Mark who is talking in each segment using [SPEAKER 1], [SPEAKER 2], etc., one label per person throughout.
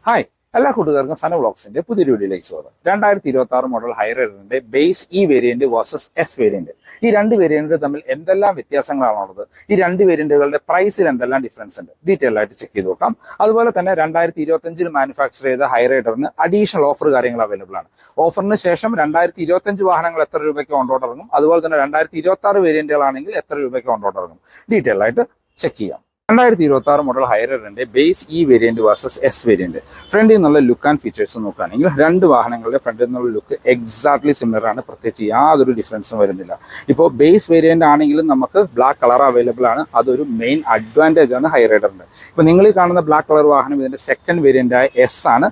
[SPEAKER 1] Hi എല്ലാ കൂട്ടുകാർക്കും സന വ്ളോഗ്സിന്റെ പുതിയൊരു വീഡിയോയിലേക്ക് സ്വാഗതം. 2026 മോഡൽ ഹൈറൈഡറിന്റെ base E variant versus S variant, ഈ രണ്ട് വേരിയന്റ് തമ്മിൽ എന്തെല്ലാം വ്യത്യാസങ്ങളാണുള്ളത്, ഈ രണ്ട് വേരിയന്റുകളുടെ പ്രൈസിൽ എന്തെല്ലാം ഡിഫറൻസ് ഉണ്ട്, ഡീറ്റെയിൽ ആയിട്ട് ചെക്ക് ചെയ്ത് നോക്കാം. അതുപോലെ തന്നെ 2025 മാനുഫാക്ചർ ചെയ്ത ഹൈറൈഡറിന് അഡീഷണൽ ഓഫർ കാര്യങ്ങൾ അവൈലബിൾ ആണ്. ഓഫറിന് ശേഷം 2025 വാഹനങ്ങൾ എത്ര രൂപയ്ക്ക് ഓൺ റോഡ് ഇറങ്ങും, അതുപോലെ തന്നെ 2026 വേരിയന്റുകളാണെങ്കിൽ എത്ര രൂപയ്ക്ക് ഓൺ റോഡ് ഇറങ്ങും, ഡീറ്റെയിൽ ആയിട്ട് ചെക്ക് ചെയ്യാം. 2026 മോഡൽ ഹൈറൈഡറിന്റെ base E variant versus S variant, ഫ്രണ്ടിൽ നിന്നുള്ള ലുക്ക് ആൻഡ് ഫീച്ചേഴ്സ് നോക്കുകയാണെങ്കിൽ രണ്ട് വാഹനങ്ങളുടെ ഫ്രണ്ടിൽ നിന്നുള്ള ലുക്ക് എക്സാക്ട്ലി സിമിലർ ആണ്. പ്രത്യേകിച്ച് യാതൊരു ഡിഫറൻസും വരുന്നില്ല. ഇപ്പോൾ ബേസ് വേരിയന്റ് ആണെങ്കിലും നമുക്ക് ബ്ലാക്ക് കളർ അവൈലബിൾ ആണ്. അതൊരു മെയിൻ അഡ്വാൻറ്റേജ് ആണ് ഹൈറൈഡറിന്റെ. ഇപ്പോൾ നിങ്ങൾ ഈ കാണുന്ന ബ്ലാക്ക് കളർ വാഹനം ഇതിന്റെ സെക്കൻഡ് വേരിയന്റ് ആയ എസ് ആണ്.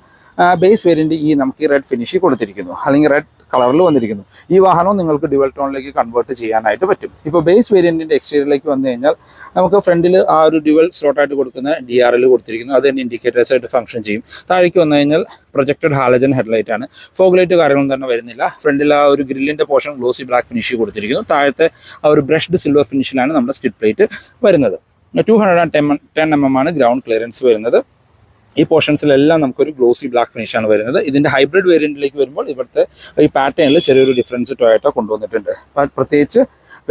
[SPEAKER 1] ബേസ് വേരിയന്റ് ഈ നമുക്ക് റെഡ് ഫിനിഷ് കൊടുത്തിരിക്കുന്നു, അല്ലെങ്കിൽ റെഡ് കളറിൽ വന്നിരിക്കുന്നു. ഈ വാഹനവും നിങ്ങൾക്ക് ഡ്യുവൽ ടോണിലേക്ക് കൺവേർട്ട് ചെയ്യാനായിട്ട് പറ്റും. ഇപ്പോൾ ബേസ് വേരിയന്റിന്റെ എക്സ്റ്റീരിയറിലേക്ക് വന്നു കഴിഞ്ഞാൽ നമുക്ക് ഫ്രണ്ടിൽ ആ ഒരു ഡ്യുവൽ സ്ലോട്ടായിട്ട് കൊടുക്കുന്ന DRL കൊടുത്തിരിക്കുന്നു. അത് തന്നെ ഇൻഡിക്കേറ്റേഴ്സ് ആയിട്ട് ഫംഗ്ഷൻ ചെയ്യും. താഴേക്ക് വന്നു കഴിഞ്ഞാൽ പ്രൊജക്റ്റഡ് ഹാലജൻ ഹെഡ്ലൈറ്റ് ആണ്. ഫോഗ് ലൈറ്റ് കാര്യങ്ങളൊന്നും തന്നെ വരുന്നില്ല. ഫ്രണ്ടിൽ ആ ഒരു ഗ്രില്ലിന്റെ പോർഷൻ ഗ്ലോസി ബ്ലാക്ക് ഫിനിഷ് കൊടുത്തിരിക്കുന്നു. താഴത്തെ ആ ഒരു ബ്രഷ്ഡ് സിൽവർ ഫിനിഷിലാണ് നമ്മുടെ സ്കിഡ് പ്ലേറ്റ് വരുന്നത്. 210 mm ആണ് ഗ്രൗണ്ട് ക്ലിയറൻസ് വരുന്നത്. ഈ പോർഷൻസിലെല്ലാം നമുക്കൊരു ഗ്ലോസി ബ്ലാക്ക് ഫിനിഷാണ് വരുന്നത്. ഇതിന്റെ ഹൈബ്രിഡ് വേരിയന്റിലേക്ക് വരുമ്പോൾ ഇവിടുത്തെ ഈ പാറ്റേണിൽ ചെറിയൊരു ഡിഫറൻസ് ടൊയോട്ട കൊണ്ടുവന്നിട്ടുണ്ട്. പ്രത്യേകിച്ച്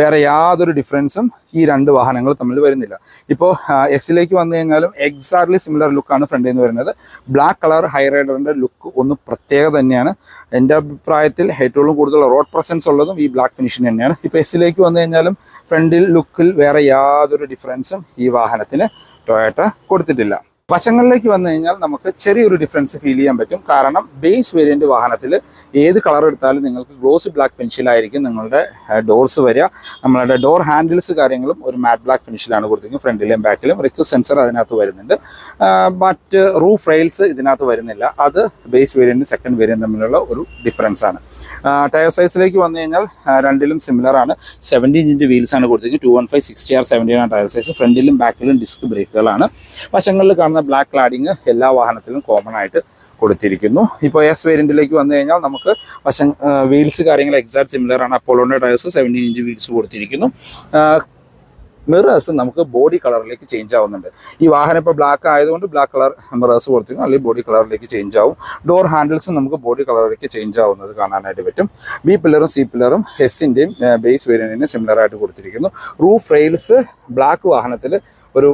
[SPEAKER 1] വേറെ യാതൊരു ഡിഫറൻസും ഈ രണ്ട് വാഹനങ്ങൾ തമ്മിൽ വരുന്നില്ല. ഇപ്പോൾ എസിലേക്ക് വന്നു കഴിഞ്ഞാലും എക്സാക്ട്ലി സിമിലർ ലുക്കാണ് ഫ്രണ്ടിൽ നിന്ന് വരുന്നത്. ബ്ലാക്ക് കളർ ഹൈറൈഡറിന്റെ ലുക്ക് ഒന്ന് പ്രത്യേക തന്നെയാണ്. എൻ്റെ അഭിപ്രായത്തിൽ ഏറ്റവും കൂടുതൽ റോഡ് പ്രസൻസ് ഉള്ളതും ഈ ബ്ലാക്ക് ഫിനിഷിന് തന്നെയാണ്. ഇപ്പോൾ എസിലേക്ക് വന്നു കഴിഞ്ഞാലും ഫ്രണ്ടിൽ ലുക്കിൽ വേറെ യാതൊരു ഡിഫറൻസും ഈ വാഹനത്തിന് ടൊയോട്ട കൊടുത്തിട്ടില്ല. വശങ്ങളിലേക്ക് വന്നു കഴിഞ്ഞാൽ നമുക്ക് ചെറിയൊരു ഡിഫറൻസ് ഫീൽ ചെയ്യാൻ പറ്റും. കാരണം ബേസ് വേരിയന്റ് വാഹനത്തിൽ ഏത് കളർ എടുത്താലും നിങ്ങൾക്ക് ഗ്ലോസി ബ്ലാക്ക് ഫിനിഷിലായിരിക്കും നിങ്ങളുടെ ഡോർസ് വരിക. നമ്മളുടെ ഡോർ ഹാൻഡിൽസ് കാര്യങ്ങളും ഒരു മാറ്റ് ബ്ലാക്ക് ഫിനിഷിലാണ് കൊടുത്തിരിക്കുന്നത്. ഫ്രണ്ടിലെയും ബാക്കിലും റിക്വസ്റ്റ് സെൻസർ അതിനകത്ത് വരുന്നുണ്ട്. മറ്റ് റൂഫ് റെയിൽസ് ഇതിനകത്ത് വരുന്നില്ല. അത് ബേസ് വേരിയന്റ് സെക്കൻഡ് വേരിയന്റ് തമ്മിലുള്ള ഒരു ഡിഫറൻസ് ആണ്. ടയർ സൈസിലേക്ക് വന്നു കഴിഞ്ഞാൽ രണ്ടിലും സിമിലർ ആണ്. 17 ഇഞ്ച് വീൽസ് ആണ് കൊടുത്തിരിക്കുന്നത്. 215 60R 17 ആണ് ടയർ സൈസ്. ഫ്രണ്ടിലും ബാക്കിലും ഡിസ്ക് ബ്രേക്കുകളാണ്. വശങ്ങളിൽ കാണുന്ന ബ്ലാക്ക് ക്ലാഡിങ് എല്ലാ വാഹനത്തിലും കോമൺ ആയിട്ട് കൊടുത്തിരിക്കുന്നു. ഇപ്പോൾ എസ് വേരിയന്റിലേക്ക് വന്നു കഴിഞ്ഞാൽ നമുക്ക് വീൽസ് കാര്യങ്ങൾ എക്സാക്ട് സിമിലർ ആണ്. അപ്പോളോന്റെ ടയർസ് 17 ഇഞ്ച് വീൽസ് കൊടുത്തിരിക്കുന്നു. മിറേഴ്സ് നമുക്ക് ബോഡി കളറിലേക്ക് ചേഞ്ച് ആവുന്നുണ്ട്. ഈ വാഹനം ഇപ്പോൾ ബ്ലാക്ക് ആയതുകൊണ്ട് ബ്ലാക്ക് കളർ മിറേഴ്സ് കൊടുത്തിരിക്കുന്നു, അല്ലെങ്കിൽ ബോഡി കളറിലേക്ക് ചേഞ്ച് ആവും. ഡോർ ഹാൻഡിൽസും നമുക്ക് ബോഡി കളറിലേക്ക് ചേഞ്ച് ആവുന്നത് കാണാനായിട്ട് പറ്റും. ബി പില്ലറും സി പില്ലറും എസിൻ്റെയും ബേസ് വേരിയന്റിന് സിമിലർ ആയിട്ട് കൊടുത്തിരിക്കുന്നു. റൂഫ് റെയിൽസ് ബ്ലാക്ക് വാഹനത്തിൽ ഒരു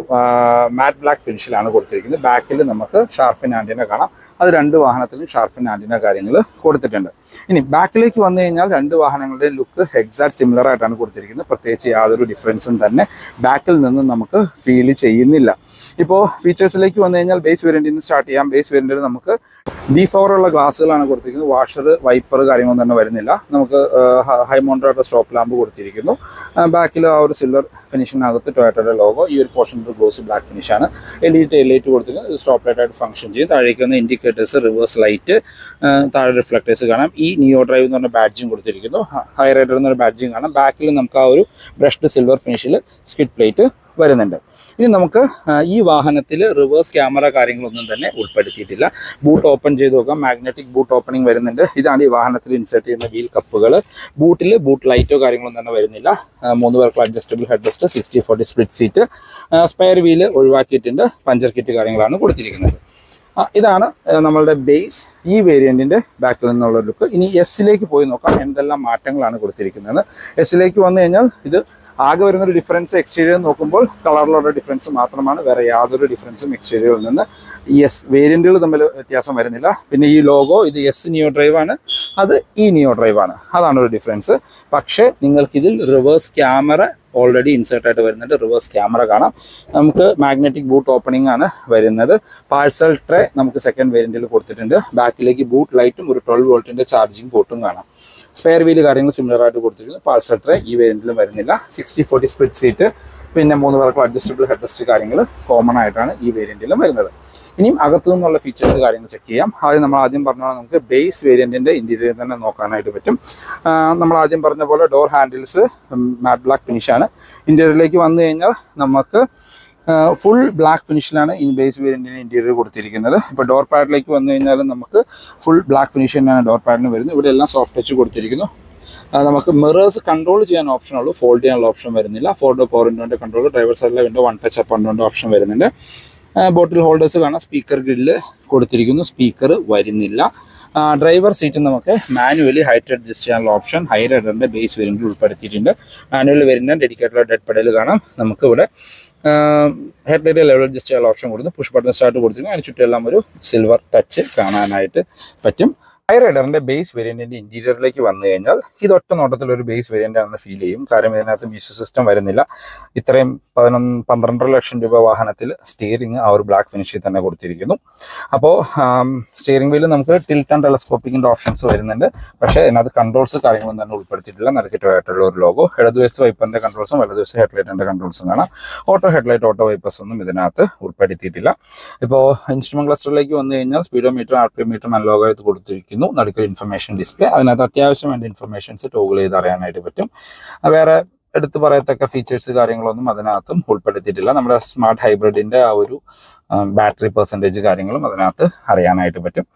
[SPEAKER 1] മാറ്റ് ബ്ലാക്ക് ഫിനിഷിലാണ് കൊടുത്തിരിക്കുന്നത്. ബാക്കിൽ നമുക്ക് ഷാർഫിൻ ആൻറ്റിന കാണാം. അത് രണ്ട് വാഹനത്തിലും ഷാർഫിൻ ആൻറ്റിന കാര്യങ്ങൾ കൊടുത്തിട്ടുണ്ട്. ഇനി ബാക്കിലേക്ക് വന്നു കഴിഞ്ഞാൽ രണ്ട് വാഹനങ്ങളുടെയും ലുക്ക് എക്സാക്ട് സിമിലർ ആയിട്ടാണ് കൊടുത്തിരിക്കുന്നത്. പ്രത്യേകിച്ച് യാതൊരു ഡിഫറൻസും തന്നെ ബാക്കിൽ നിന്ന് നമുക്ക് ഫീൽ ചെയ്യുന്നില്ല. ഇപ്പോൾ ഫീച്ചേഴ്സിലേക്ക് വന്നു കഴിഞ്ഞാൽ ബേസ് വേരിയന്റിൽ നിന്ന് സ്റ്റാർട്ട് ചെയ്യാം. ബേസ് വേരിയന്റിൽ നമുക്ക് D4 ഉള്ള ഗ്ലാസ്സുകളാണ് കൊടുത്തിരിക്കുന്നത്. വാഷർ വൈപ്പർ കാര്യങ്ങളൊന്നും തന്നെ വരുന്നില്ല. നമുക്ക് ഹൈ മോണ്ടറായിട്ട് സ്റ്റോപ്പ് ലാമ്പ് കൊടുത്തിരിക്കുന്നു. ബാക്കിൽ ആ ഒരു സിൽവർ ഫിനിഷിനകത്ത് ടൊയോട്ടയുടെ ലോഗോ. ഈ ഒരു പോർഷൻ ഗ്ലോസി ബ്ലാക്ക് ഫിനിഷാണ്. LED ടെയിൽ ലൈറ്റ് കൊടുത്തിരിക്കുന്നത് സ്റ്റോപ്പ് ലൈറ്റ് ആയിട്ട് ഫംഗ്ഷൻ ചെയ്യും. താഴേക്ക് വന്ന ഇൻഡിക്കേറ്റേഴ്സ്, റിവേഴ്സ് ലൈറ്റ്, താഴെ റിഫ്ലക്ടേഴ്സ് കാണാം. ഈ നിയോ ഡ്രൈവ് എന്ന് പറഞ്ഞ ബാഡ്ജിങ് കൊടുത്തിരിക്കുന്നു. ഹൈറൈഡർ എന്നൊരു ബാഡ്ജിങ് കാണാം. ബാക്കിൽ നമുക്ക് ആ ഒരു ബ്രഷ്ഡ് സിൽവർ ഫിനിഷിൽ സ്കിഡ് പ്ലേറ്റ് വരുന്നുണ്ട്. ഇനി നമുക്ക് ഈ വാഹനത്തിൽ റിവേഴ്സ് ക്യാമറ കാര്യങ്ങളൊന്നും തന്നെ ഉൾപ്പെടുത്തിയിട്ടില്ല. ബൂട്ട് ഓപ്പൺ ചെയ്ത് നോക്കാം. മാഗ്നറ്റിക് ബൂട്ട് ഓപ്പണിംഗ് വരുന്നുണ്ട്. ഇതാണ് ഈ വാഹനത്തിൽ ഇൻസേർട്ട് ചെയ്യുന്ന വീൽ കപ്പുകൾ. ബൂട്ടിൽ ബൂട്ട് ലൈറ്റോ കാര്യങ്ങളൊന്നും തന്നെ വരുന്നില്ല. 3 പേർക്ക് adjustable head rest, 60/40 split seat, spare wheel ഒഴിവാക്കിയിട്ടുണ്ട്. പഞ്ചർ കിറ്റ് കാര്യങ്ങളാണ് കൊടുത്തിരിക്കുന്നത്. ഇതാണ് നമ്മളുടെ ബേസ് ഈ വേരിയന്റിന്റെ ബാക്കിൽ നിന്നുള്ള ലുക്ക്. ഇനി എസിലേക്ക് പോയി നോക്കാം എന്തെല്ലാം മാറ്റങ്ങളാണ് കൊടുത്തിരിക്കുന്നത്. എസിലേക്ക് വന്നു കഴിഞ്ഞാൽ ഇത് ആകെ വരുന്നൊരു ഡിഫറൻസ് എക്സ്റ്റീരിയർ നോക്കുമ്പോൾ കളറിലുള്ള ഡിഫറൻസ് മാത്രമാണ്. വേറെ യാതൊരു ഡിഫറൻസും എക്സ്റ്റീരിയറിൽ നിന്ന് ഈ എസ് വേരിയന്റുകൾ തമ്മിൽ വ്യത്യാസം വരുന്നില്ല. പിന്നെ ഈ ലോഗോ, ഇത് എസ് നിയോ ഡ്രൈവ് ആണ്, അത് ഈ നിയോ ഡ്രൈവ് ആണ്. അതാണ് ഒരു ഡിഫറൻസ്. പക്ഷേ നിങ്ങൾക്കിതിൽ റിവേഴ്സ് ക്യാമറ ഓൾറെഡി ഇൻസേർട്ട് ആയിട്ട് വരുന്നുണ്ട്. റിവേഴ്സ് ക്യാമറ കാണാം. നമുക്ക് മാഗ്നറ്റിക് ബൂട്ട് ഓപ്പണിംഗ് ആണ് വരുന്നത്. പാഴ്സൽ ട്രേ നമുക്ക് സെക്കൻഡ് വേരിയന്റിൽ കൊടുത്തിട്ടുണ്ട്. ബാക്കിലേക്ക് ബൂട്ട് ലൈറ്റും ഒരു 12 വോൾട്ടിന്റെ ചാർജിങ് പോർട്ടും കാണാം. സ്പെയർ വീല് കാര്യങ്ങൾ സിമിലർ ആയിട്ട് കൊടുത്തിരിക്കുന്നു. പാഴ്സൽ ട്രേ ഈ വേരിയന്റിലും വരുന്നില്ല. 60/40 സ്പ്ലിറ്റ് സീറ്റ്, പിന്നെ 3 പേർക്ക് അഡ്ജസ്റ്റബിൾ ഹെഡ് റെസ്റ്റ് കാര്യങ്ങൾ കോമൺ ആയിട്ടാണ് ഈ വേരിയന്റിലും വരുന്നത്. ഇനിയും അകത്തു നിന്നുള്ള ഫീച്ചേഴ്സ് കാര്യങ്ങൾ ചെക്ക് ചെയ്യാം. നമ്മൾ ആദ്യം പറഞ്ഞാൽ നമുക്ക് ബേസ് വേരിയന്റിന്റെ ഇന്റീരിയർ തന്നെ നോക്കാനായിട്ട് പറ്റും. നമ്മൾ ആദ്യം പറഞ്ഞ പോലെ ഡോർ ഹാൻഡിൽസ് മാറ്റ് ബ്ലാക്ക് ഫിനിഷാണ്. ഇന്റീരിയറിലേക്ക് വന്നു കഴിഞ്ഞാൽ നമുക്ക് ഫുൾ ബ്ലാക്ക് ഫിനിഷിലാണ് ഈ ബേസ് വേരിയന്റിന് ഇന്റീരിയർ കൊടുത്തിരിക്കുന്നത്. ഇപ്പോൾ ഡോർ പാഡിലേക്ക് വന്നു കഴിഞ്ഞാൽ നമുക്ക് ഫുൾ ബ്ലാക്ക് ഫിനിഷ് തന്നെയാണ് ഡോർ പാഡിന് വരുന്നത്. ഇവിടെ എല്ലാം സോഫ്റ്റ് ടച്ച് കൊടുത്തിരിക്കുന്നു. നമുക്ക് മിറേഴ്സ് കൺട്രോൾ ചെയ്യാൻ ഓപ്ഷൻ ഉള്ളൂ, ഫോൾഡ് ചെയ്യാനുള്ള ഓപ്ഷൻ വരുന്നില്ല. 4 ഡോർ പവർ വിൻഡോന്റെ കൺട്രോൾ, ഡ്രൈവർ സൈഡിലെ window 1 touch up and down option വരുന്നുണ്ട്. ബോട്ടിൽ ഹോൾഡേഴ്സ് കാണാം. സ്പീക്കർ ഗ്രില്ല് കൊടുത്തിരിക്കുന്നു, സ്പീക്കർ വരുന്നില്ല. ഡ്രൈവർ സീറ്റ് നമുക്ക് മാനുവലി ഹൈറ്റ് അഡ്ജസ്റ്റ് ചെയ്യാനുള്ള ഓപ്ഷൻ ഹൈ റൈഡറിൻ്റെ ബേസ് വേരിയൻറ്റിൽ ഉൾപ്പെടുത്തിയിട്ടുണ്ട്. മാനുവൽ വരുന്ന ഡെഡിക്കേറ്റഡ് ഡെഡ് പെഡൽ കാണാം. നമുക്കിവിടെ ഹെഡ്ലൈറ്റ് ലെവൽ അഡ്ജസ്റ്റ് ചെയ്യാനുള്ള ഓപ്ഷൻ കൊടുത്തു. പുഷ് ബട്ടൺ സ്റ്റാർട്ട് കൊടുത്തിരിക്കുന്നു. അതിന് ചുറ്റുമെല്ലാം ഒരു സിൽവർ ടച്ച് കാണാനായിട്ട് പറ്റും. ഹൈ റൈഡറിൻ്റെ ബേസ് വേരിയൻറ്റിൻ്റെ ഇൻറ്റീരിയറിലേക്ക് വന്നു കഴിഞ്ഞാൽ ഇത് ഒറ്റ നോട്ടത്തിൽ ഒരു ബേസ് വേരിയൻ്റ് ആണെന്ന് ഫീൽ ചെയ്യും. കാരണം ഇതിനകത്ത് മ്യൂസിക് സിസ്റ്റം വരുന്നില്ല. ഇത്രയും 12 ലക്ഷം രൂപ വാഹനത്തിൽ സ്റ്റിയറിംഗ് ആ ഒരു ബ്ലാക്ക് ഫിനിഷിൽ തന്നെ കൊടുത്തിരിക്കുന്നു. അപ്പോൾ സ്റ്റിയറിംഗ് വീല് നമുക്ക് ടിൽറ്റ് ആൻഡ് ടെലസ്കോപ്പിക്കിൻ്റെ ഓപ്ഷൻസ് വരുന്നുണ്ട്. പക്ഷേ ഇതിനകത്ത് കൺട്രോൾസ് കാര്യങ്ങളൊന്നും തന്നെ ഉൾപ്പെടുത്തിയിട്ടില്ല. നറുക്കിട്ടായിട്ടുള്ള ഒരു ലോഗോ. ഇടതുവശത്ത് വൈപ്പറിൻ്റെ കൺട്രോൾസും വലതുവശത്ത് ഹെഡ്ലൈറ്റിൻ്റെ കൺട്രോൾസും കാണാം. ഓട്ടോ ഹെഡ്ലൈറ്റ്, ഓട്ടോ വൈപ്പേഴ്സ് ഒന്നും ഇതിനകത്ത് ഉൾപ്പെടുത്തിയിട്ടില്ല. ഇപ്പോൾ ഇൻസ്ട്രുമെന്റ് ക്ലസ്റ്ററിലേക്ക് വന്നു കഴിഞ്ഞാൽ സ്പീഡോമീറ്റർ, ആർപിഎമീറ്റർ അനലോഗായിട്ട് കൊടുത്തിരിക്കുന്നു. നടുക്കൊരു ഇൻഫർമേഷൻ ഡിസ്പ്ലേ. അതിനകത്ത് അത്യാവശ്യം വേണ്ട ഇൻഫർമേഷൻസ് ടോഗിൾ ചെയ്ത് അറിയാനായിട്ട് പറ്റും. വേറെ എടുത്ത് പറയത്തക്ക ഫീച്ചേഴ്സ് കാര്യങ്ങളൊന്നും അതിനകത്തും ഉൾപ്പെടുത്തിയിട്ടില്ല. നമ്മുടെ സ്മാർട്ട് ഹൈബ്രിഡിൻ്റെ ആ ഒരു ബാറ്ററി പെർസെൻറ്റേജ് കാര്യങ്ങളും അതിനകത്ത് അറിയാനായിട്ട് പറ്റും.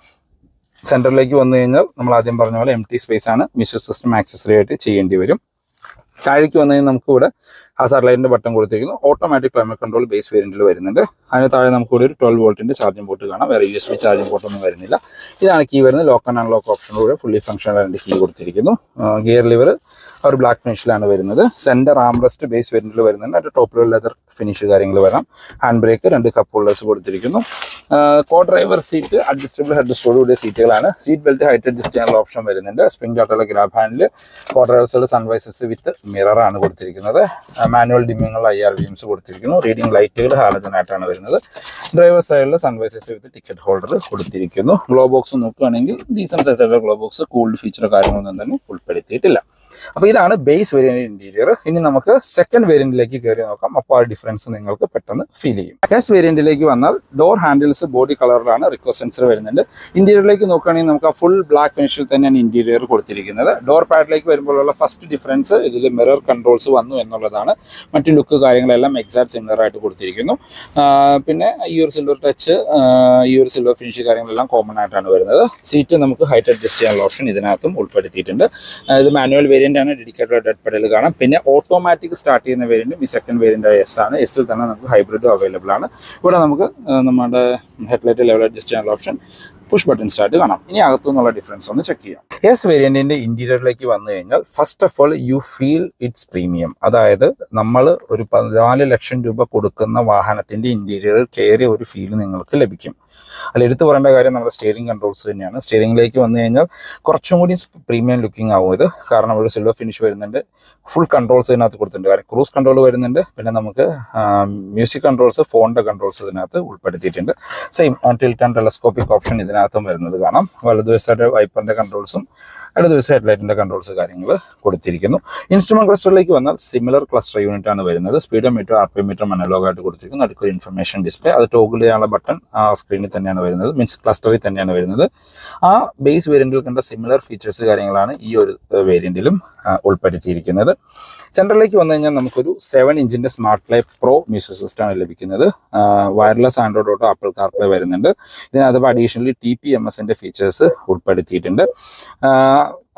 [SPEAKER 1] സെൻറ്ററിലേക്ക് വന്നു കഴിഞ്ഞാൽ നമ്മൾ ആദ്യം പറഞ്ഞ പോലെ എം ടി സ്പേസ് ആണ്. മ്യൂസിക് സിസ്റ്റം ആക്സസറി ആയിട്ട് ചെയ്യേണ്ടി വരും. താഴേക്ക് വന്നു കഴിഞ്ഞാൽ നമുക്കിവിടെ ഹസാർഡ് ലൈറ്റിൻ്റെ ബട്ടൺ കൊടുത്തിരിക്കുന്നു. ഓട്ടോമാറ്റിക് ക്ലൈമറ്റ് കൺട്രോൾ ബേസ് വേരിയൻറ്റിൽ വരുന്നുണ്ട്. അതിന് താഴെ നമുക്കിവിടെ ഒരു 12 വോൾട്ടിൻ്റെ ചാർജിംഗ് പോർട്ട് കാണാം. വേറെ USB ചാർജിംഗ് പോർട്ടൊന്നും വരുന്നില്ല. ഇതാണ് കീ വരുന്നത്. ലോക്ക് ആൻഡ് അൺലോക്ക് ഓപ്ഷനിലൂടെ ഫുള്ളി ഫംഗ്ഷണൽ ആയിട്ട് കീ കൊടുത്തിരിക്കുന്നു. ഗിയർ ലിവർ ഒരു ബ്ലാക്ക് ഫിനിഷിലാണ് വരുന്നത്. സെൻറ്റർ ആംറസ്റ്റ് ബേസ് വേരിയൻറ്റിൽ വരുന്നുണ്ട്. അതിൻ്റെ ടോപ്പിൽ ലെതർ ഫിനിഷ് കാര്യങ്ങൾ വരാം. ഹാൻഡ് ബ്രേക്ക്, 2 കപ്പ് ഹോൾഡേഴ്സ് കൊടുത്തിരിക്കുന്നു. Co driver seat adjustable head റെസ്റ്റോടുകൂടിയ സീറ്റുകളാണ്. സീറ്റ് ബെൽറ്റ് ഹൈറ്റ് അഡ്ജസ്റ്റ് ചെയ്യാനുള്ള ഓപ്ഷൻ വരുന്നുണ്ട്. സ്പ്രിംഗ് ഡോട്ടുള്ള ഗ്രാബ് ഹാൻഡിൽ, കോ ഡ്രൈവേഴ്സുകൾ സൺവൈസസ് വിത്ത് മിററാണ് കൊടുത്തിരിക്കുന്നത്. മാനുവൽ ഡിമ്മിങ്ങുള്ള IR-beams കൊടുത്തിരിക്കുന്നു. റീഡിംഗ് ലൈറ്റുകൾ ഹാലജൻ ആയിട്ടാണ് വരുന്നത്. ഡ്രൈവർ സൈഡിൽ സൺവൈസസ് വിത്ത് ടിക്കറ്റ് ഹോൾഡർ കൊടുത്തിരിക്കുന്നു. ഗ്ലോ ബോക്സ് നോക്കുകയാണെങ്കിൽ ഡീസന്റ് സൈസുള്ള ഗ്ലോ ബോക്സ്, കൂൾഡ് ഫീച്ചർ കാര്യങ്ങളൊന്നും തന്നെ ഉൾപ്പെടുത്തിയിട്ടില്ല. അപ്പോൾ ഇതാണ് ബേസ് വേരിയന്റ് ഇന്റീരിയർ. ഇനി നമുക്ക് സെക്കൻഡ് വേരിയന്റിലേക്ക് കയറി നോക്കാം. അപ്പോൾ ആ ഡിഫറൻസ് നിങ്ങൾക്ക് പെട്ടെന്ന് ഫീൽ ചെയ്യും. എസ് വേരിയന്റിലേക്ക് വന്നാൽ ഡോർ ഹാൻഡിൽസ് ബോഡി കളറിലാണ്. റിക്വസ്റ്റ് സെൻസർ വരുന്നുണ്ട്. ഇന്റീരിയറിലേക്ക് നോക്കുകയാണെങ്കിൽ നമുക്ക് ആ ഫുൾ ബ്ലാക്ക് ഫിനിഷിൽ തന്നെയാണ് ഇന്റീരിയർ കൊടുത്തിരിക്കുന്നത്. ഡോർ പാഡിലേക്ക് വരുമ്പോഴുള്ള ഫസ്റ്റ് ഡിഫറൻസ് ഇതിൽ മിറർ കൺട്രോൾസ് വന്നു എന്നുള്ളതാണ്. മറ്റു ലുക്ക് കാര്യങ്ങളെല്ലാം എക്സാക്ട് സിമിലർ ആയിട്ട് കൊടുത്തിരിക്കുന്നു. പിന്നെ ഈ ഒരു സിൽവർ ടച്ച്, ഈ ഒരു സിൽവർ ഫിനിഷ് കാര്യങ്ങളെല്ലാം കോമൺ ആയിട്ടാണ് വരുന്നത്. സീറ്റ് നമുക്ക് ഹൈറ്റ് അഡ്ജസ്റ്റ് ചെയ്യാനുള്ള ഓപ്ഷൻ ഇതിനകത്തും ഉൾപ്പെടുത്തിയിട്ടുണ്ട്. ഇത് മാനുവൽ വേരിയന്റ് ആണ്. ഡെഡിക്കേറ്റഡ് ഡെഡ് പെഡൽ കാണാം. പിന്നെ ഓട്ടോമാറ്റിക് സ്റ്റാർട്ട് ചെയ്യുന്ന വേരിയന്റും ഈ സെക്കൻഡ് വേരിയന്റ് എസ് ആണ്. എസിൽ തന്നെ നമുക്ക് ഹൈബ്രിഡും അവൈലബിൾ ആണ്. ഇവിടെ നമുക്ക് നമ്മുടെ ഹെഡ്ലൈറ്റ് ലെവൽ അഡ്ജസ്റ്റ് ചെയ്യാനുള്ള ഓപ്ഷൻ, പുഷ് ബട്ടൺ സ്റ്റാർട്ട് കാണാം. ഇനി അകത്തു നിന്നുള്ള ഡിഫറൻസ് ഒന്ന് ചെക്ക് ചെയ്യാം. എസ് വേരിയന്റിന്റെ ഇന്റീരിയറിലേക്ക് വന്നു കഴിഞ്ഞാൽ first of all you feel it's premium. അതായത് നമ്മൾ ഒരു 14 ലക്ഷം രൂപ കൊടുക്കുന്ന വാഹനത്തിന്റെ ഇന്റീരിയറിൽ കയറിയ ഒരു ഫീൽ നിങ്ങൾക്ക് ലഭിക്കും. അതിൽ എടുത്തു പറയേണ്ട കാര്യം നമ്മുടെ സ്റ്റിയറിംഗ് കൺട്രോൾസ് തന്നെയാണ്. സ്റ്റിയറിംഗിലേക്ക് വന്നു കഴിഞ്ഞാൽ കുറച്ചും കൂടി പ്രീമിയം ലുക്കിംഗ് ആവും ഇത്. കാരണം ഒരു സിൽവർ ഫിനിഷ് വരുന്നുണ്ട്. ഫുൾ കൺട്രോൾസ് ഇതിനകത്ത് കൊടുത്തിട്ടുണ്ട്. കാരണം ക്രൂസ് കൺട്രോൾ വരുന്നുണ്ട്. പിന്നെ നമുക്ക് മ്യൂസിക് കൺട്രോൾസ്, ഫോണിന്റെ കൺട്രോൾസ് ഇതിനകത്ത് ഉൾപ്പെടുത്തിയിട്ടുണ്ട്. Same tilt and telescopic option ഇതിനകത്തും വരുന്നത് കാണാം. വലതുവശത്തെ വൈപ്പറിന്റെ കൺട്രോൾസും ഇടതുവശത്തെ ഹെഡ്ലൈറ്റിന്റെ കൺട്രോൾസ് കാര്യങ്ങൾ കൊടുത്തിരിക്കുന്നു. ഇൻസ്ട്രുമെന്റ് ക്ലസ്റ്ററിലേക്ക് വന്നാൽ സിമിലർ ക്ലസ്റ്റർ യൂണിറ്റ് ആണ് വരുന്നത്. സ്പീഡോമീറ്റർ, ആർപിഎമീറ്റർ അനലോഗായിട്ട് കൊടുത്തിരിക്കുന്നു. അടുത്തൊരു ഇൻഫർമേഷൻ ഡിസ്പ്ലേ, അത് ടോഗിൾ ചെയ്യാനുള്ള ബട്ടൺ ആ സ്ക്രീനിൽ തന്നെയാണ് വരുന്നത്. മീൻസ് ക്ലസ്റ്ററിൽ തന്നെയാണ് വരുന്നത്. ആ ബേസ് വേരിയന്റിൽ കണ്ട സിമിലർ ഫീച്ചേഴ്സ് കാര്യങ്ങളാണ് ഈ ഒരു വേരിയന്റിലും ഉൾപ്പെടുത്തിയിരിക്കുന്നത്. സെൻട്രലിലേക്ക് വന്നു കഴിഞ്ഞാൽ നമുക്കൊരു 7 ഇഞ്ചിന്റെ സ്മാർട്ട് പ്ലേ പ്രോ മ്യൂസിക് സിസ്റ്റമാണ് ലഭിക്കുന്നത്. Wireless Android auto, apple CarPlay വരുന്നുണ്ട്. ഇതിനകത്ത് അഡീഷണലി TPMSന്റെ ഫീച്ചേഴ്സ് ഉൾപ്പെടുത്തിയിട്ടുണ്ട്.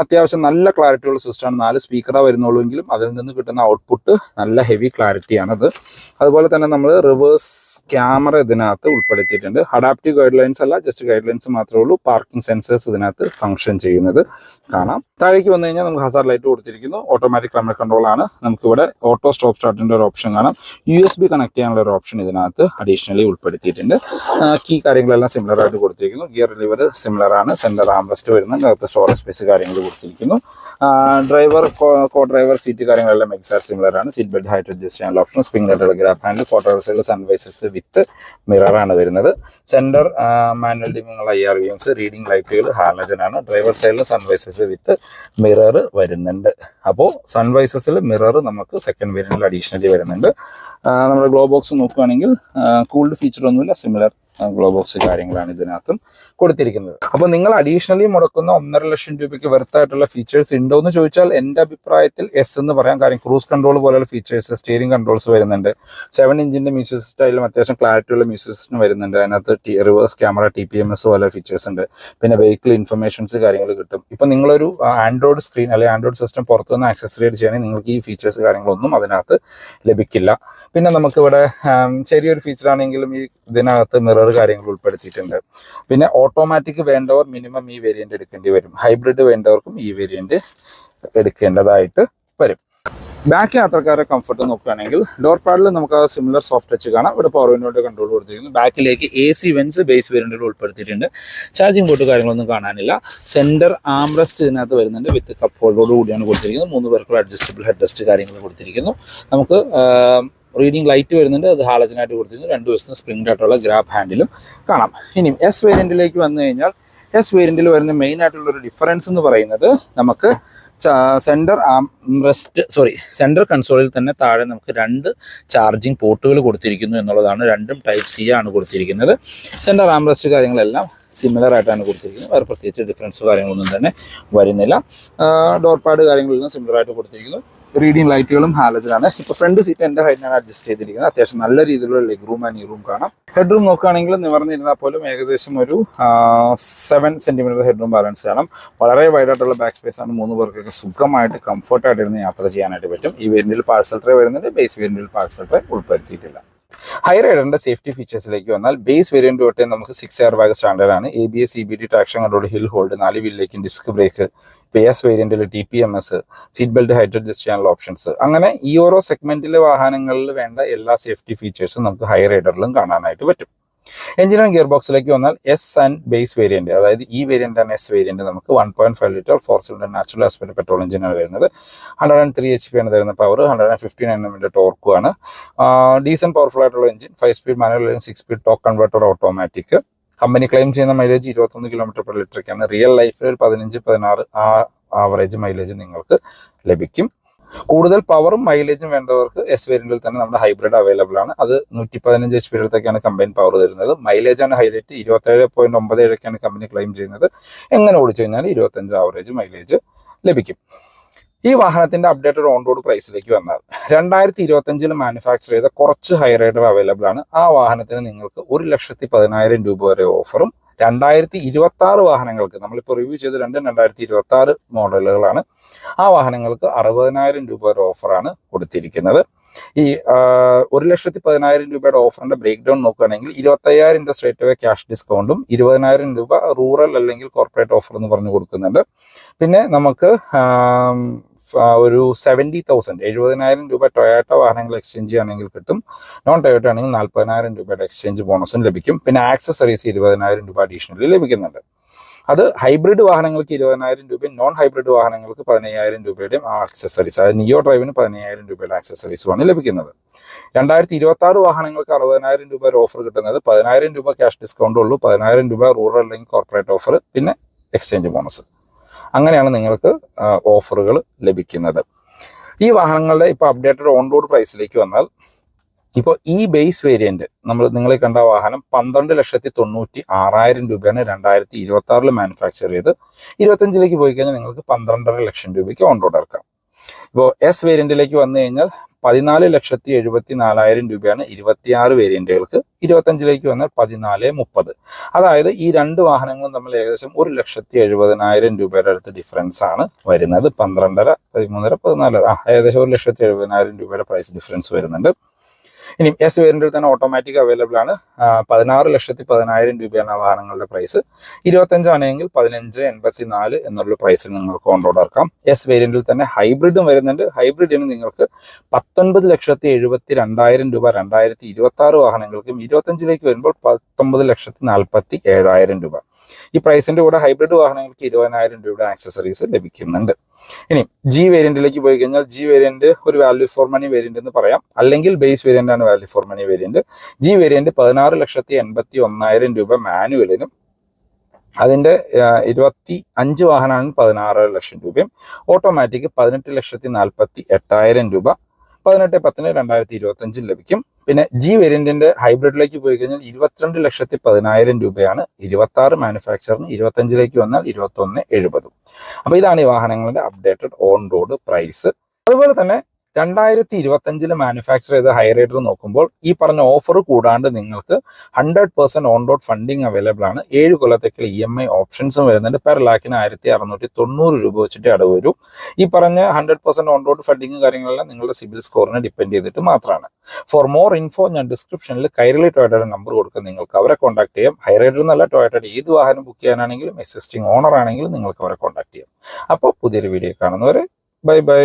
[SPEAKER 1] അത്യാവശ്യം നല്ല ക്ലാരിറ്റിയുള്ള സിസ്റ്റമാണ്. 4 സ്പീക്കറാണ് വരുന്നുള്ളൂ എങ്കിലും അതിൽ നിന്ന് കിട്ടുന്ന ഔട്ട്പുട്ട് നല്ല ഹെവി ക്ലാരിറ്റിയാണത്. അതുപോലെ തന്നെ നമ്മൾ റിവേഴ്സ് ക്യാമറ ഇതിനകത്ത് ഉൾപ്പെടുത്തിയിട്ടുണ്ട്. അഡാപ്റ്റീവ് ഗൈഡ് ലൈൻസ് അല്ല, ജസ്റ്റ് ഗൈഡ് ലൈൻസ് മാത്രമേ ഉള്ളൂ. പാർക്കിംഗ് സെൻസേഴ്സ് ഇതിനകത്ത് ഫംഗ്ഷൻ ചെയ്യുന്നത് കാണാം. താഴേക്ക് വന്നു കഴിഞ്ഞാൽ നമുക്ക് ഹസാർഡ് ലൈറ്റ് കൊടുത്തിരിക്കുന്നു. ഓട്ടോമാറ്റിക് ക്ലൈമറ്റ് കൺട്രോൾ ആണ്. നമുക്കിവിടെ ഓട്ടോ സ്റ്റോപ്പ് സ്റ്റാർട്ടിന്റെ ഒരു ഓപ്ഷൻ കാണാം. USB കണക്ട് ചെയ്യാനുള്ള ഒരു ഓപ്ഷൻ ഇതിനകത്ത് അഡീഷണലി ഉൾപ്പെടുത്തിയിട്ടുണ്ട്. കീ കാര്യങ്ങളെല്ലാം സിമിലർ ആയിട്ട് കൊടുത്തിരിക്കുന്നു. ഗിയർ ലിവർ സിമിലർ ആണ്. സെന്റർ ആംറസ്റ്റ് വരുന്നുണ്ട്. അകത്ത് സ്റ്റോറേജ് സ്പേസ് കാര്യങ്ങൾ കൊടുത്തിരിക്കുന്നു. ഡ്രൈവർ, കോ ഡ്രൈവർ സീറ്റ് കാര്യങ്ങളെല്ലാം എക്സാക്ട് സിമിലർ ആണ്. സീറ്റ് ബെൽറ്റ് ഹൈറ്റ് അഡ്ജസ്റ്റ് ചെയ്യാനുള്ള ഓപ്ഷൻ, സ്പ്രിംഗ് ഡോട്ടുള്ള ഗ്രാബ് ഹാൻഡിൽ, കോ ഡ്രൈവർ സൈഡിൽ സൺവൈസസ് വിത്ത് മിറർ ആണ് വരുന്നത്. സെന്റർ മാനുവൽ ഡിമ്മിങ്ങുള്ള IR-beams, റീഡിംഗ് ലൈറ്റുകൾ ഹാലജൻ ആണ്. ഡ്രൈവർ സൈഡിൽ സൺവൈസസ് വിത്ത് മിറർ വരുന്നുണ്ട്. അപ്പോൾ സൺവൈസസിൽ മിറർ നമുക്ക് സെക്കൻഡ് വേരിയന്റിൽ അഡീഷണലി വരുന്നുണ്ട്. നമ്മുടെ ഗ്ലോ ബോക്സ് നോക്കുകയാണെങ്കിൽ കൂൾഡ് ഫീച്ചർ ഒന്നുമില്ല, സിമിലർ ഗ്ലോ ബോക്സ് കാര്യങ്ങളാണ് ഇതിനകത്തും കൊടുത്തിരിക്കുന്നത്. അപ്പോൾ നിങ്ങൾ അഡീഷണലി മുടക്കുന്ന 1.5 ലക്ഷം രൂപയ്ക്ക് വെർത്തായിട്ടുള്ള ഫീച്ചേഴ്സ് ഉണ്ടോ എന്ന് ചോദിച്ചാൽ എൻ്റെ അഭിപ്രായത്തിൽ എസ് എന്ന് പറയാം. കാര്യം ക്രൂസ് കൺട്രോൾ പോലെയുള്ള ഫീച്ചേഴ്സ്, സ്റ്റിയറിംഗ് കൺട്രോൾസ് വരുന്നുണ്ട്, 7 ഇഞ്ചിന്റെ മ്യൂസിക് സിസ്റ്റം അത്യാവശ്യം ക്ലാരിറ്റി ഉള്ള മ്യൂസിക് സിസ്റ്റം വരുന്നുണ്ട്. അതിനകത്ത് റിവേഴ്സ് ക്യാമറ, TPMS പോലെ ഫീച്ചേഴ്സ് ഉണ്ട്. പിന്നെ വെഹിക്കിൾ ഇൻഫർമേഷൻസ് കാര്യങ്ങൾ കിട്ടും. ഇപ്പം നിങ്ങളൊരു ആൻഡ്രോയിഡ് സ്ക്രീൻ അല്ലെങ്കിൽ ആൻഡ്രോയിഡ് സിസ്റ്റം പുറത്തുനിന്ന് ആക്സസറൈസ് ചെയ്യണമെങ്കിൽ നിങ്ങൾക്ക് ഈ ഫീച്ചേഴ്സ് കാര്യങ്ങളൊന്നും അതിനകത്ത് ലഭിക്കില്ല. പിന്നെ നമുക്കിവിടെ ചെറിയൊരു ഫീച്ചർ ആണെങ്കിലും ഈ ഇതിനകത്ത് മിറർ കാര്യങ്ങൾ ഉൾപ്പെടുത്തിയിട്ടുണ്ട്. പിന്നെ ഓട്ടോമാറ്റിക് വേണ്ടവർ മിനിമം ഈ വേരിയന്റ് എടുക്കേണ്ടി വരും. ഹൈബ്രിഡ് വേണ്ടവർക്കും ഈ വേരിയന്റ് എടുക്കേണ്ടതായിട്ട് വരും. ബാക്ക് യാത്രക്കാരെ കംഫർട്ട് നോക്കുകയാണെങ്കിൽ ഡോർ പാഡിൽ നമുക്ക് ആ സിമിലർ സോഫ്റ്റ് ടച്ച് കാണാം. ഇവിടെ പവർ വിൻഡോയുടെ കൺട്രോൾ കൊടുത്തിരിക്കുന്നു. ബാക്കിലേക്ക് AC വെന്റ്സ് ബേസ് വേരിയന്റിൽ ഉൾപ്പെടുത്തിയിട്ടുണ്ട്. ചാർജിങ് പോർട്ട് കാര്യങ്ങളൊന്നും കാണാനില്ല. സെന്റർ ആംറസ്റ്റ് ഇതിനകത്ത് വരുന്നുണ്ട്. വിത്ത് കപ്പ് ഹോൾഡറോട് കൂടിയാണ് കൊടുത്തിരിക്കുന്നത്. 3 പേർക്കുള്ള അഡ്ജസ്റ്റബിൾ ഹെഡ് റെസ്റ്റ് കാര്യങ്ങൾ കൊടുത്തിരിക്കുന്നു. നമുക്ക് റീഡിംഗ് ലൈറ്റ് വരുന്നുണ്ട്. അത് ഹാലജനായിട്ട് കൊടുത്തിരിക്കുന്നു. 2 വശത്തും സ്പ്രിംഗ് ആയിട്ടുള്ള ഗ്രാബ് ഹാൻഡിലും കാണാം. ഇനിയും എസ് വേരിയന്റിലേക്ക് വന്നു കഴിഞ്ഞാൽ എസ് വേരിയന്റിൽ വരുന്ന മെയിൻ ആയിട്ടുള്ള ഒരു ഡിഫറൻസ് എന്ന് പറയുന്നത് നമുക്ക് സെൻട്രൽ കൺസോളിൽ തന്നെ താഴെ നമുക്ക് 2 ചാർജിങ് പോർട്ടുകൾ കൊടുത്തിരിക്കുന്നു എന്നുള്ളതാണ്. രണ്ടും ടൈപ്പ് C ആണ് കൊടുത്തിരിക്കുന്നത്. സെൻറ്റർ ആംറസ്റ്റ് കാര്യങ്ങളെല്ലാം സിമിലർ ആയിട്ടാണ് കൊടുത്തിരിക്കുന്നത്. വേറെ പ്രത്യേകിച്ച് ഡിഫറൻസ് കാര്യങ്ങളൊന്നും തന്നെ വരുന്നില്ല. ഡോർ പാഡ് കാര്യങ്ങളെല്ലാം സിമിലർ ആയിട്ട് കൊടുത്തിരിക്കുന്നു. റീഡിംഗ് ലൈറ്റുകളും ഹാലജനാണ്. ഇപ്പോൾ ഫ്രണ്ട് സീറ്റ് എൻ്റെ ഹൈറ്റിനാണ് അഡ്ജസ്റ്റ് ചെയ്തിരിക്കുന്നത്. അത്യാവശ്യം നല്ല രീതിയിലുള്ള ലെഗ് റൂം ആൻഡ് ഈ റൂം കാണാം. ഹെഡ് റൂം നോക്കുകയാണെങ്കിൽ നിവർന്നിരുന്നാൽ പോലും ഏകദേശം ഒരു 7 സെന്റിമീറ്റർ ഹെഡ് റൂം ബാലൻസ് കാണാം. വളരെ വൈഡായിട്ടുള്ള ബാക്ക് സ്പേസ് ആണ്. 3 പേർക്കൊക്കെ സുഖമായിട്ട് കംഫർട്ടായിട്ട് ഇരുന്ന് യാത്ര ചെയ്യാനായിട്ട് പറ്റും. ഈ വേരിയന്റിൽ പാഴ്സൽ ട്രേ വരുന്നുണ്ട്. ബേസ് വേരിയന്റിൽ പാഴ്സൽ ട്രേ ഉൾപ്പെടുത്തിയിട്ടില്ല. ഹൈ റൈഡറിന്റെ സേഫ്റ്റി ഫീച്ചേഴ്സിലേക്ക് വന്നാൽ ബേസ് വേരിയന്റ് തൊട്ടേ നമുക്ക് 6 എയർ ബാഗ് സ്റ്റാൻഡേർഡ് ആണ്. ABS, EBD, traction control, hill hold, 4 വീലിലേക്കും ഡിസ്ക് ബ്രേക്ക്, എസ് വേരിയന്റിൽ TPMS, seat belt height adjust ചെയ്യാനുള്ള ഓപ്ഷൻസ്. അങ്ങനെ ഈ ഓരോ സെഗ്മെന്റിലെ വാഹനങ്ങളിൽ വേണ്ട എല്ലാ സേഫ്റ്റി ഫീച്ചേഴ്സും നമുക്ക് ഹൈ റൈഡറിലും കാണാനായിട്ട് പറ്റും. എഞ്ചിൻ ആൻഡ് ഗിയർ ബോക്സിലേക്ക് വന്നാൽ എസ് ആൻഡ് ബേസ് വേരിയന്റ്, അതായത് ഈ വേരിയന്റ് ആൻഡ് എസ് വേരിയന്റ് നമുക്ക് 1.5 litre 4 cylinder natural aspect petrol എഞ്ചിനാണ് വരുന്നത്. 103 HP ആണ് തരുന്ന പവർ. 115 Nm ടോർക്കുമാണ്. ഡീസന്റ് പവർഫുൾ ആയിട്ടുള്ള engine, 5 speed manual, 6 speed torque converter automatic. Company claim ചെയ്യുന്ന മൈലേജ് 21 km/ലിറ്ററൊക്കെയാണ്. റിയൽ ലൈഫിൽ ഒരു 15-16 ആവറേജ് മൈലേജ് നിങ്ങൾക്ക് ലഭിക്കും. കൂടുതൽ പവറും മൈലേജും വേണ്ടവർക്ക് എസ് വേരിയന്റിൽ തന്നെ നമ്മുടെ ഹൈബ്രിഡ് അവൈലബിൾ ആണ്. അത് 115 HP അടുത്തൊക്കെയാണ് കമ്പൈൻ പവർ തരുന്നത്. മൈലേജാണ് ഹൈലൈറ്റ്. 27.97 കമ്പനി ക്ലെയിം ചെയ്യുന്നത്. എങ്ങനെ ഓടിച്ചു കഴിഞ്ഞാൽ 25 ആവറേജ് മൈലേജ് ലഭിക്കും. ഈ വാഹനത്തിന്റെ അപ്ഡേറ്റഡ് ഓൺ റോഡ് പ്രൈസിലേക്ക് വന്നാൽ 2025 മാനുഫാക്ചർ ചെയ്ത കുറച്ച് ഹൈ റൈഡർ അവൈലബിൾ ആണ്. ആ വാഹനത്തിന് നിങ്ങൾക്ക് 1,10,000 രൂപ വരെ ഓഫറും 2026 വാഹനങ്ങൾക്ക്, നമ്മളിപ്പോൾ റിവ്യൂ ചെയ്ത് 2026 മോഡലുകളാണ്, ആ വാഹനങ്ങൾക്ക് 60,000 രൂപ വരെ ഓഫറാണ് കൊടുത്തിരിക്കുന്നത്. ഈ 1,10,000 രൂപയുടെ ഓഫറിന്റെ ബ്രേക്ക് ഡൗൺ നോക്കുകയാണെങ്കിൽ 25,000 സ്ട്രേറ്റ് അവേ ക്യാഷ് ഡിസ്കൗണ്ടും 20,000 രൂപ റൂറൽ അല്ലെങ്കിൽ കോർപ്പറേറ്റ് ഓഫർ എന്ന് പറഞ്ഞു കൊടുക്കുന്നുണ്ട്. പിന്നെ നമുക്ക് ഒരു 70,000 രൂപ ടൊയോട്ട വാഹനങ്ങൾ എക്സ്ചേഞ്ച് ചെയ്യുകയാണെങ്കിൽ കിട്ടും. നോൺ ടൊയോട്ട ആണെങ്കിൽ 40,000 രൂപയുടെ എക്സ്ചേഞ്ച് ബോണസും ലഭിക്കും. പിന്നെ ആക്സസറീസ് 20,000 രൂപ അഡീഷണലി ലഭിക്കുന്നുണ്ട്. അത് ഹൈബ്രിഡ് വാഹനങ്ങൾക്ക് 20,000 രൂപയും നോൺ ഹൈബ്രിഡ് വാഹനങ്ങൾക്ക് 15,000 രൂപയുടെയും ആക്സസറീസ്, അതായത് നിയോ ഡ്രൈവിന് 15,000 രൂപയുടെ ആക്സസറീസുമാണ് ലഭിക്കുന്നത്. 2026 വാഹനങ്ങൾക്ക് 60,000 രൂപ ഓഫർ കിട്ടുന്നത്. 10,000 രൂപ ക്യാഷ് ഡിസ്കൗണ്ട് ഉള്ളൂ, 10,000 രൂപ റൂറൽ അല്ലെങ്കിൽ കോർപ്പറേറ്റ് ഓഫർ, പിന്നെ എക്സ്ചേഞ്ച് ബോണസ്. അങ്ങനെയാണ് നിങ്ങൾക്ക് ഓഫറുകൾ ലഭിക്കുന്നത്. ഈ വാഹനങ്ങളുടെ ഇപ്പോൾ അപ്ഡേറ്റഡ് ഓൺ റോഡ് പ്രൈസിലേക്ക് വന്നാൽ, ഇപ്പോൾ ഈ ബേസ് വേരിയന്റ് നിങ്ങൾ കണ്ട വാഹനം 12,96,000 രൂപയാണ് 2026 മാനുഫാക്ചർ ചെയ്ത്. 25 പോയി കഴിഞ്ഞാൽ നിങ്ങൾക്ക് 12.5 ലക്ഷം രൂപയ്ക്ക് ഓൺ റോഡ് ഇറക്കാം. ഇപ്പോൾ എസ് വേരിയന്റിലേക്ക് വന്നു കഴിഞ്ഞാൽ 14,74,000 രൂപയാണ് 26 വേരിയന്റുകൾക്ക്. 25 വന്നാൽ 14,30,000. അതായത് ഈ 2 വാഹനങ്ങളും തമ്മിൽ ഏകദേശം 1,70,70,000 രൂപയുടെ അടുത്ത് ഡിഫറൻസ് ആണ് വരുന്നത്. 12.5, 13.5, 14, ഏകദേശം 1,70,70,000 രൂപയുടെ പ്രൈസ് ഡിഫറൻസ് വരുന്നുണ്ട്. ഇനി എസ് വേരിയന്റിൽ തന്നെ ഓട്ടോമാറ്റിക് അവൈലബിൾ ആണ്. 16,10,000 രൂപയാണ് ആ വാഹനങ്ങളുടെ പ്രൈസ്. 25 ആണെങ്കിൽ 15,84 എന്നുള്ള പ്രൈസിൽ നിങ്ങൾക്ക് ഓൺ റോഡ് ഇറക്കാം. എസ് വേരിയന്റിൽ തന്നെ ഹൈബ്രിഡും വരുന്നുണ്ട്. ഹൈബ്രിഡിന് നിങ്ങൾക്ക് 19,72,000 രൂപ 2026 വാഹനങ്ങൾക്കും, 25 വരുമ്പോൾ 19,47,000 രൂപ. ഈ പ്രൈസിന്റെ കൂടെ ഹൈബ്രിഡ് വാഹനങ്ങൾക്ക് 20,000 രൂപയുടെ ആക്സസറീസ് ലഭിക്കുന്നുണ്ട്. ഇനി ജി വേരിയന്റിലേക്ക് പോയി കഴിഞ്ഞാൽ ജി വേരിയന്റ് ഒരു വാല്യൂ ഫോർ മണി വേരിയന്റ് എന്ന് പറയാം, അല്ലെങ്കിൽ ബേസ് വേരിയന്റ് ആണ് value for money variant. G variant 16,81,000 രൂപ മാനുവലിനും, അതിന്റെ 25 വാഹനമാണ് 16 ലക്ഷം രൂപയും. ഓട്ടോമാറ്റിക് 18,48,000 രൂപ 18/10/2025 ലഭിക്കും. പിന്നെ ജി വേരിയന്റിന്റെ ഹൈബ്രിഡിലേക്ക് പോയി കഴിഞ്ഞാൽ 22,10,000 രൂപയാണ്. 26 മാനുഫാക്ചറിന്, 25ലേക്ക് വന്നാൽ 21,70. അപ്പൊ ഇതാണ് ഈ വാഹനങ്ങളുടെ അപ്ഡേറ്റഡ് ഓൺ റോഡ് പ്രൈസ്. അതുപോലെ തന്നെ 2025 മാനുഫാക്ചർ ചെയ്ത ഹൈറൈഡർ നോക്കുമ്പോൾ ഈ പറഞ്ഞ ഓഫർ കൂടാണ്ട് നിങ്ങൾക്ക് 100% ഓൺ റോഡ് ഫണ്ടിങ് അവൈലബിൾ ആണ്. 7 കൊല്ലത്തേക്കുള്ള EMI ഓപ്ഷൻസും വരുന്നുണ്ട്. പെർ ലാക്കിന് 1,690 രൂപ വെച്ചിട്ട് അടവ് വരും. ഈ പറഞ്ഞ 100% ഓൺ റോഡ് ഫണ്ടിങ് കാര്യങ്ങളെല്ലാം നിങ്ങളുടെ സിബിൽ സ്കോറിനെ ഡിപ്പെൻഡ് ചെയ്തിട്ട് മാത്രമാണ്. ഫോർ മോർ ഇൻഫോ ഞാൻ ഡിസ്ക്രിപ്ഷനിൽ കൈരളി ടൊയോട്ടയുടെ നമ്പർ കൊടുക്കുക, നിങ്ങൾക്ക് അവരെ കോൺടാക്ട് ചെയ്യാം. ഹൈറൈഡർ എന്നല്ല, ടൊയോട്ടയുടെ ഏത് വാഹനം ബുക്ക് ചെയ്യാനാണെങ്കിലും എക്സിസ്റ്റിംഗ് ഓണർ ആണെങ്കിലും നിങ്ങൾക്ക് അവരെ കോൺടാക്ട് ചെയ്യാം. അപ്പോൾ പുതിയൊരു വീഡിയോ കാണുന്നവരെ ബൈ ബൈ.